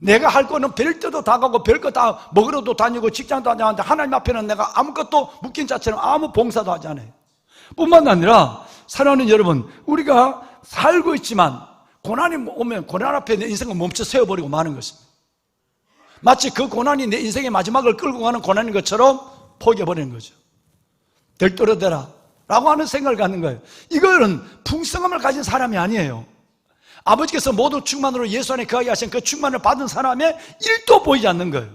내가 할 거는 별 때도 다 가고 별 거 다 먹으러도 다니고 직장도 다니는데 하나님 앞에는 내가 아무것도 묶인 자처럼 아무 봉사도 하지 않아요. 뿐만 아니라 사랑하는 여러분, 우리가 살고 있지만 고난이 오면 고난 앞에 내 인생을 멈춰 세워버리고 마는 것입니다. 마치 그 고난이 내 인생의 마지막을 끌고 가는 고난인 것처럼 포기해버리는 거죠. 들떠러대라 라고 하는 생각을 갖는 거예요. 이거는 풍성함을 가진 사람이 아니에요. 아버지께서 모두 충만으로 예수 안에 거하게 하신 그 충만을 받은 사람의 일도 보이지 않는 거예요.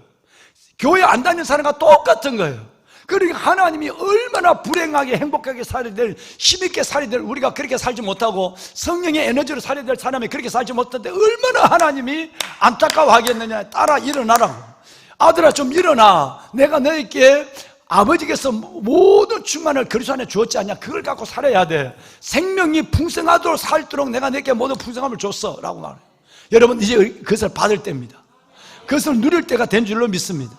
교회 안 다니는 사람과 똑같은 거예요. 그러니까 하나님이 얼마나 불행하게 행복하게 살아야 될, 힘있게 살아야 될 우리가 그렇게 살지 못하고 성령의 에너지로 살아야 될 사람이 그렇게 살지 못했는데 얼마나 하나님이 안타까워하겠느냐. 따라 일어나라. 아들아 좀 일어나. 내가 너에게 아버지께서 모든 충만을 그리스도 안에 주었지 않냐. 그걸 갖고 살아야 돼. 생명이 풍성하도록 살도록 내가 너에게 모든 풍성함을 줬어 라고 말해요. 여러분 이제 그것을 받을 때입니다. 그것을 누릴 때가 된 줄로 믿습니다.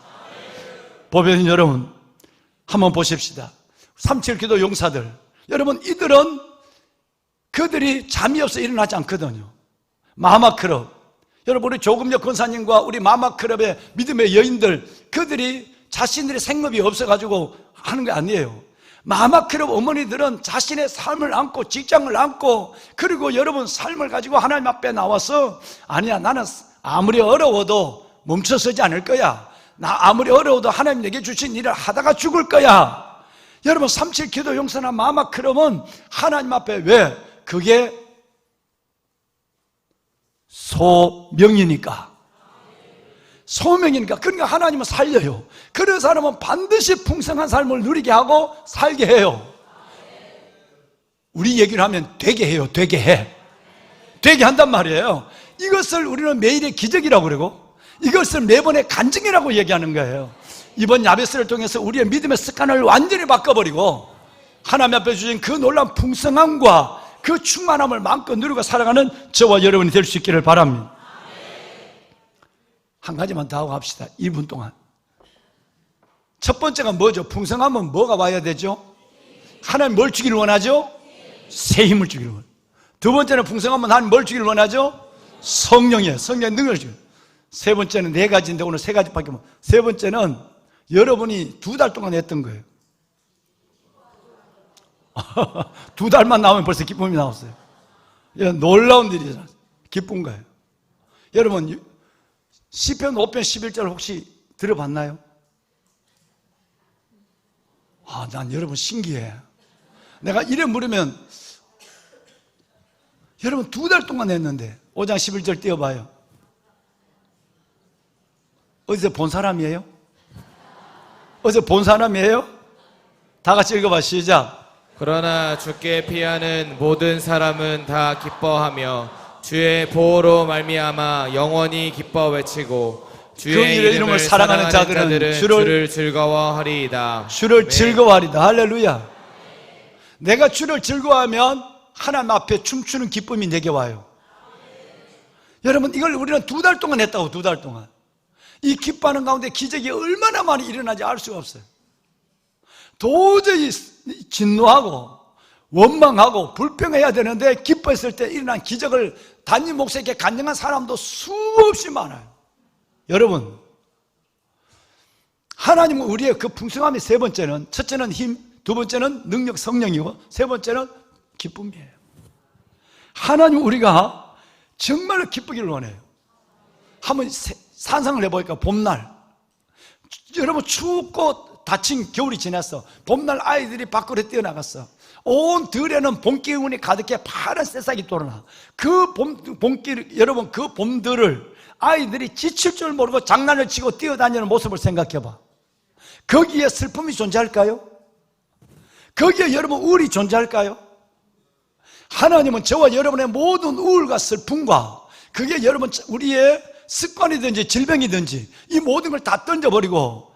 보면 여러분 한번 보십시다. 3.7기도 용사들, 여러분 이들은 그들이 잠이 없어 일어나지 않거든요. 마마클럽, 여러분 우리 조금역 권사님과 우리 마마클럽의 믿음의 여인들, 그들이 자신들의 생업이 없어가지고 하는 게 아니에요. 마마클럽 어머니들은 자신의 삶을 안고 직장을 안고, 그리고 여러분 삶을 가지고 하나님 앞에 나와서 아니야 나는 아무리 어려워도 멈춰서지 않을 거야. 나 아무리 어려워도 하나님 내게 주신 일을 하다가 죽을 거야. 여러분 3.7기도 용사나 마마클럽은 하나님 앞에, 왜? 그게 소명이니까. 소명이니까. 그러니까 하나님은 살려요. 그런 사람은 반드시 풍성한 삶을 누리게 하고 살게 해요. 우리 얘기를 하면 되게 해요. 되게 해. 되게 한단 말이에요. 이것을 우리는 매일의 기적이라고 그러고, 이것을 매번의 간증이라고 얘기하는 거예요. 이번 야베스를 통해서 우리의 믿음의 습관을 완전히 바꿔버리고 하나님 앞에 주신 그 놀라운 풍성함과 그 충만함을 마음껏 누리고 살아가는 저와 여러분이 될 수 있기를 바랍니다. 한 가지만 더 하고 합시다. 2분 동안. 첫 번째가 뭐죠? 풍성하면 뭐가 와야 되죠? 하나님 뭘 주기를 원하죠? 새 힘을 주기를 원해요. 두 번째는 풍성하면 하나님 뭘 주기를 원하죠? 성령이에요. 성령의 능력을 주기를. 세 번째는 네 가지인데 오늘 세 가지밖에 못. 세 번째는 여러분이 2달 동안 했던 거예요. 2달만 나오면 벌써 기쁨이 나왔어요. 놀라운 일이잖아요. 기쁜 거예요. 여러분 시편 5편 11절 혹시 들어봤나요? 난 여러분 신기해. 내가 이래 물으면 여러분 2달 동안 했는데 5장 11절 띄워봐요. 어디서 본 사람이에요? 어디서 본 사람이에요? 다 같이 읽어봐. 시작. 그러나 주께 피하는 모든 사람은 다 기뻐하며 주의 보호로 말미암아 영원히 기뻐 외치고 주의 이름을 사랑하는 자들은 주를 즐거워하리이다. 주를 즐거워하리다. 할렐루야. 내가 주를 즐거워하면 하나님 앞에 춤추는 기쁨이 내게 와요. 여러분 이걸 우리는 2달 동안 했다고. 2달 동안. 이 기뻐하는 가운데 기적이 얼마나 많이 일어나지 알 수가 없어요. 도저히 진노하고 원망하고 불평해야 되는데 기뻐했을 때 일어난 기적을 담임 목사에게 간증한 사람도 수없이 많아요. 여러분 하나님은 우리의 그 풍성함이 세 번째는, 첫째는 힘, 두 번째는 능력 성령이고 세 번째는 기쁨이에요. 하나님 우리가 정말로 기쁘기를 원해요. 한번 상상을 해보니까 봄날, 여러분 춥고 다친 겨울이 지났어. 봄날 아이들이 밖으로 뛰어나갔어. 온 들에는 봄 기운이 가득해 파란 새싹이 돌아나. 그 봄길, 여러분 그 봄들을 아이들이 지칠 줄 모르고 장난을 치고 뛰어다니는 모습을 생각해봐. 거기에 슬픔이 존재할까요? 거기에 여러분 우울이 존재할까요? 하나님은 저와 여러분의 모든 우울과 슬픔과 그게 여러분 우리의 습관이든지 질병이든지 이 모든 걸 다 던져버리고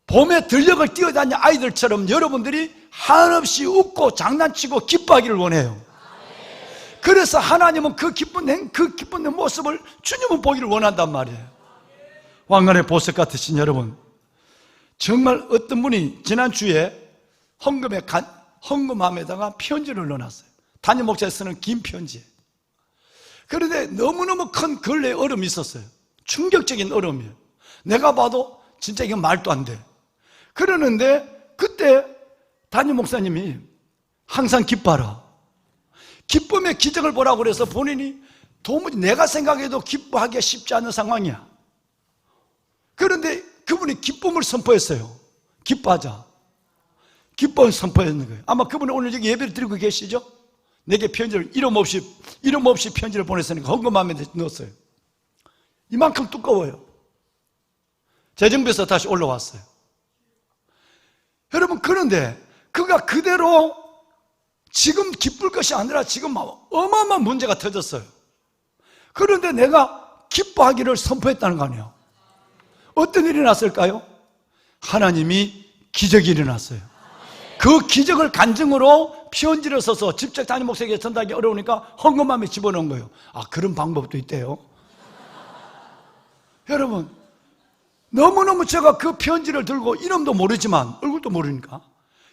봄에 들녘을 뛰어다니는 아이들처럼 여러분들이 한없이 웃고 장난치고 기뻐하기를 원해요. 그래서 하나님은 그 기쁜 모습을 주님은 보기를 원한단 말이에요. 왕관의 보석 같으신 여러분, 정말 어떤 분이 지난주에 헌금함에다가 편지를 넣어놨어요. 담임 목사에 쓰는 긴 편지. 그런데 너무너무 큰 근래의 어려움이 있었어요. 충격적인 어려움이에요. 내가 봐도 진짜 이건 말도 안 돼. 그러는데 그때 담임 목사님이 항상 기뻐하라, 기쁨의 기적을 보라고 그래서 본인이 도무지 내가 생각해도 기뻐하기가 쉽지 않은 상황이야. 그런데 그분이 기쁨을 선포했어요. 기뻐하자. 기쁨을 선포했는 거예요. 아마 그분이 오늘 여기 예배를 드리고 계시죠? 내게 편지를 이름 없이 편지를 보냈으니까 헌금함에 넣었어요. 이만큼 두꺼워요. 재정비에서 다시 올라왔어요. 여러분, 그런데 그가 그대로 지금 기쁠 것이 아니라 지금 어마어마한 문제가 터졌어요. 그런데 내가 기뻐하기를 선포했다는 거 아니에요. 어떤 일이 났을까요? 하나님이 기적이 일어났어요. 그 기적을 간증으로 편지를 써서 직접 담임 목사에게 전달하기 어려우니까 헌금함에 집어넣은 거예요. 아, 그런 방법도 있대요. 여러분, 너무너무 제가 그 편지를 들고 이름도 모르지만 얼굴도 모르니까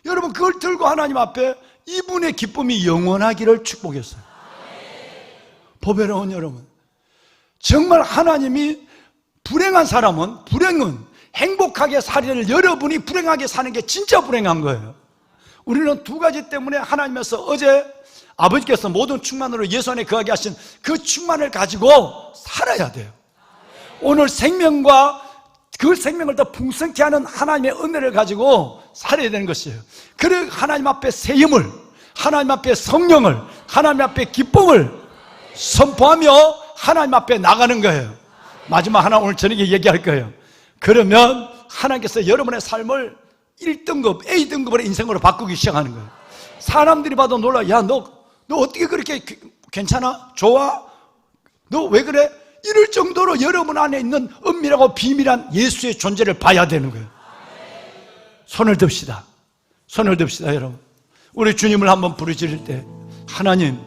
여러분, 그걸 들고 하나님 앞에 이분의 기쁨이 영원하기를 축복했어요. 보배로운 여러분, 정말 하나님이 불행한 사람은, 불행은 행복하게 살기를, 여러분이 불행하게 사는 게 진짜 불행한 거예요. 우리는 두 가지 때문에 하나님께서 어제 아버지께서 모든 충만으로 예수 안에 거하게 하신 그 충만을 가지고 살아야 돼요. 오늘 생명과 그 생명을 더 풍성케 하는 하나님의 은혜를 가지고 살아야 되는 것이에요. 그래 하나님 앞에 새 힘을, 하나님 앞에 성령을, 하나님 앞에 기쁨을 선포하며 하나님 앞에 나가는 거예요. 마지막 하나 오늘 저녁에 얘기할 거예요. 그러면 하나님께서 여러분의 삶을 1등급, A등급으로 인생으로 바꾸기 시작하는 거예요. 사람들이 봐도 놀라. 야, 너 어떻게 그렇게 괜찮아? 좋아? 너 왜 그래? 이럴 정도로 여러분 안에 있는 은밀하고 비밀한 예수의 존재를 봐야 되는 거예요. 손을 듭시다. 손을 듭시다, 여러분. 우리 주님을 한번 부르짖을 때, 하나님,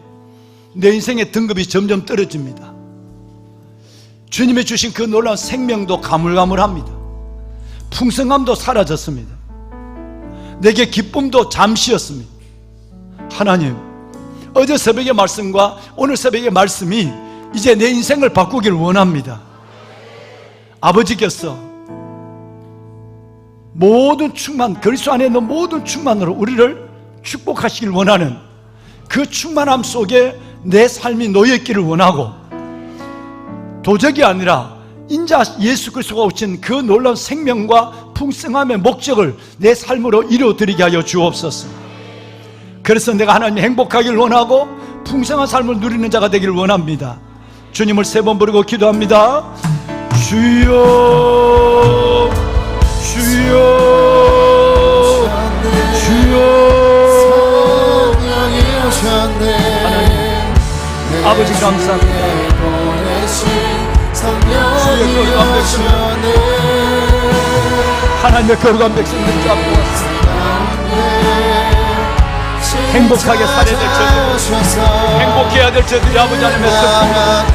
내 인생의 등급이 점점 떨어집니다. 주님이 주신 그 놀라운 생명도 가물가물합니다. 풍성함도 사라졌습니다. 내게 기쁨도 잠시였습니다. 하나님, 어제 새벽의 말씀과 오늘 새벽의 말씀이 이제 내 인생을 바꾸길 원합니다. 아버지께서 모든 충만, 그리스도 안에 있는 모든 충만으로 우리를 축복하시길 원하는 그 충만함 속에 내 삶이 놓여있기를 원하고, 도적이 아니라 인자 예수 그리스도가 오신 그 놀라운 생명과 풍성함의 목적을 내 삶으로 이루어드리게 하여 주옵소서. 그래서 내가 하나님이 행복하기를 원하고 풍성한 삶을 누리는 자가 되기를 원합니다. 주님을 3번 부르고 기도합니다. 주여, 주여, 주여. 하나님, 아버지 감사합니다. 주의 거룩한 백성, 하나님의 거룩한 백성들 잡고 왔습니다. 행복하게 살아야 될 저들, 행복해야 될 저들이 아버지 하나님의 선포입니다.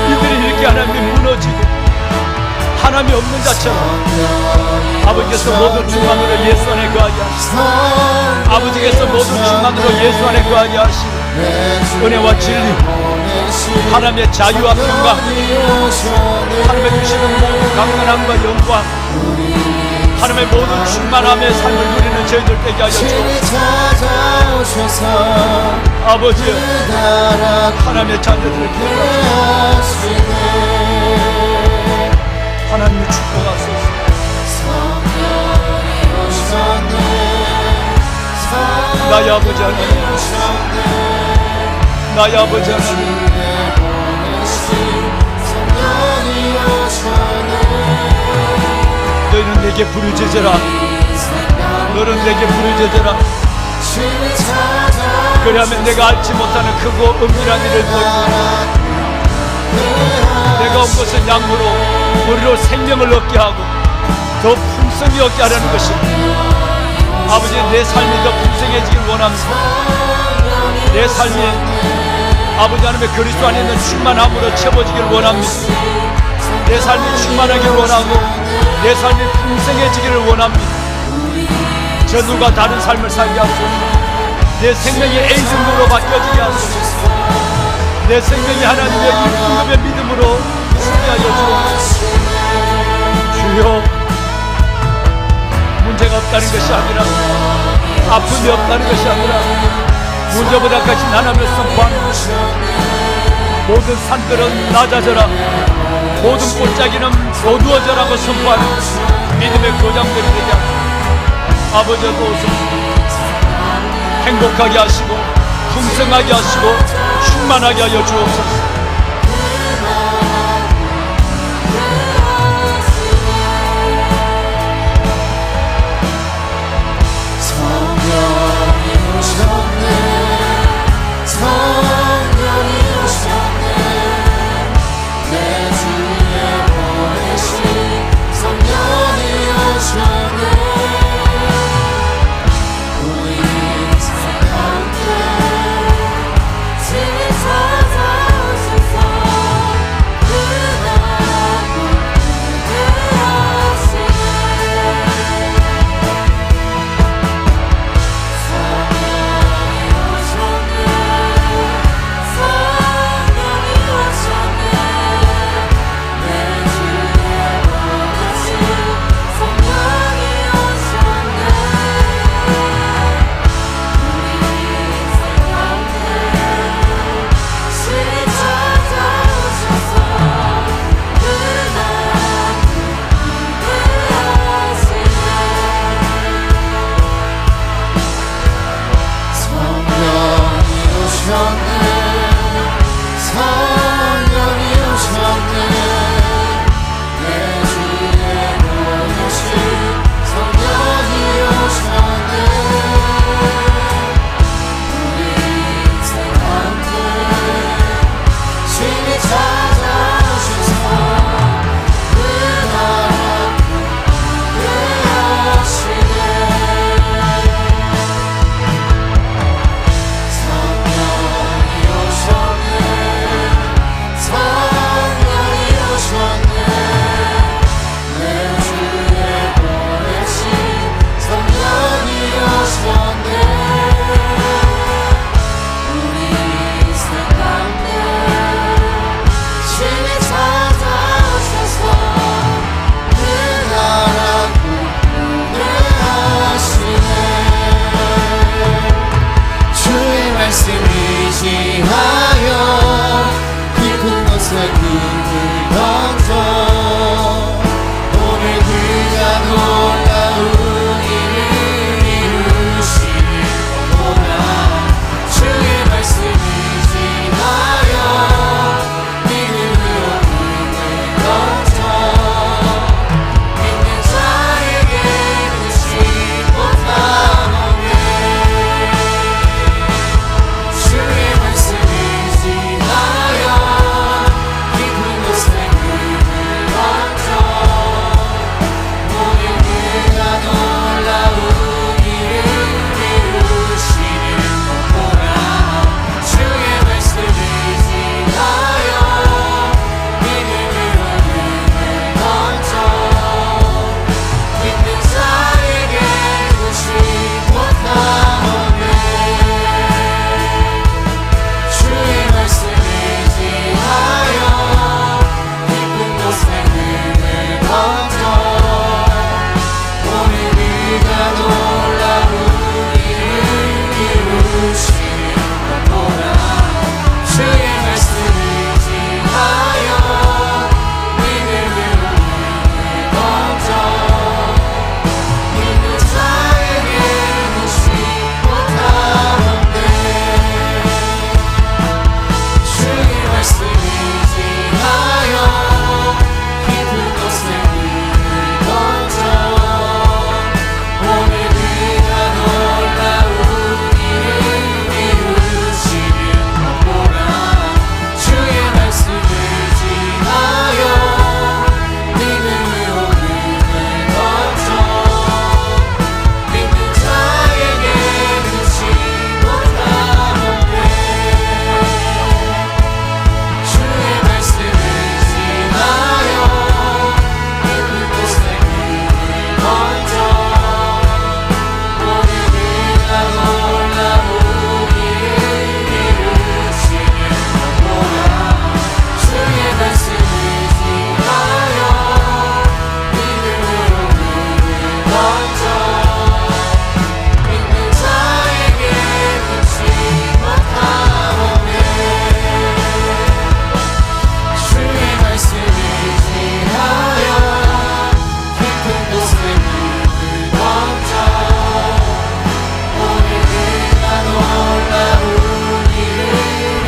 이들이 이렇게 하나님이 무너지고 하나님이 없는 자처럼 아버지께서 모든 충만으로 예수 안에 거하게 하시고, 아버지께서 모든 충만으로 예수 안에 거하게 하시고, 은혜와 진리, 하나님의 자유와 평강, 하나님의 주시는 모든 강건함과 영광, 하나님의 모든 충만함의 삶을 누리는 저희들 되게 하여 주옵소서. 아버지, 하나님의 자녀들을 기억하시고 하나님을 축복하소서. 나의 아버지 하나님, 나의 아버지 하나님, 너희는 내게 부르짖으라. 너는 내게 부르짖으라. 그리하면 내가 알지 못하는 크고 은밀한 일을 보이리라. 내가 온 것은 양으로 우리로 생명을 얻게 하고 더 풍성히 얻게 하려는 것입니다. 아버지, 내 삶이 더 풍성해지길 원합니다. 내 삶이 아버지 하나님의 그리스도 안에 있는 충만함으로 채워지길 원합니다. 내 삶이 충만하길 원하고 내 삶이 풍성해지기를 원합니다. 저들과 다른 삶을 살게 하소서. 내 생명이 A등급으로 바뀌어지게 하소서. 내 생명이 하나님의 1등급의 믿음으로 쓰게 하여 주옵소서. 주여, 문제가 없다는 것이 아니라, 아픔이 없다는 것이 아니라, 문제보다 가진 하나님을 선포하는 것이다. 모든 산들은 낮아져라, 모든 골짜기는 어두워져라고 선포하는 믿음의 교장들이 되게 하소서. 아버지, 오소서. 행복하게 하시고 풍성하게 하시고 충만하게 하여 주옵소서. 말씀 의지하여 깊은 곳에 꿈을 던져 오늘 그가 놀라운 일을 이루시는 것보다 주의 말씀 의지하여 믿음으로 꿈을 던져 믿는 자에게 끝이 못하노니 주의 말씀 의지하여 깊은 곳에 꿈을 던져 오늘 그가 놀라운 일을 이루시는 것보다 주의 말씀 의지하여 믿음으로 꿈을 던져 믿는 자에게 끝이 못하노니 주의 말씀 의지하여 깊은 곳에 꿈을 던져 오늘 그가 놀라운 일을 이루시는 것보다 주의 말씀 의지하여 믿음으로 꿈을 던져 믿는 자에게 끝이 못하는데 주의 말씀 의지하여 깊은 곳에 꿈을 던져 오늘 그가 놀라운 일을 이루시는 것보다 주의 말씀 의지하여 믿음으로 꿈을 던져 믿는 자에게 끝이 못하는데 주의 말씀 의지하여 깊은 곳에 꿈을 던져 오늘 그가 놀라운 일을 이루시는 것보다 주의 말씀 의지하여 믿음으로 꿈을 던져 믿는 자에게 끝이 못하오네 주의 말씀 의지하여 깊은 곳에 꿈을 던져 오늘 그가 놀라운 일을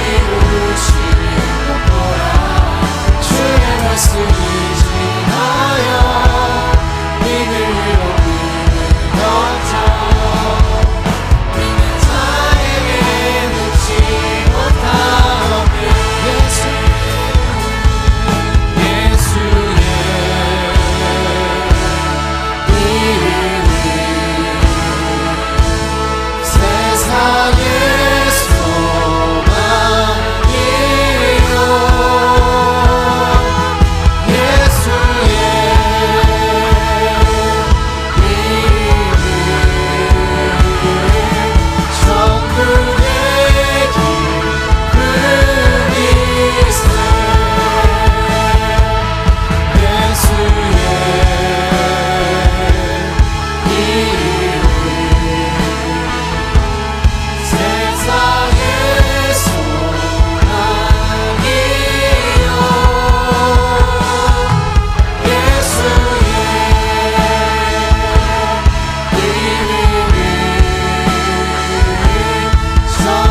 이루시는 것보다 주의 말씀 의지하여 믿음으로 꿈을 던져 믿는 자에게 늦지 못하오네 예수의 이름은 세상의 소망이요 예수의 이름은 천국의 기쁨이세 예수의 이름은 세상의 소망이요 예수의 이름은 천국의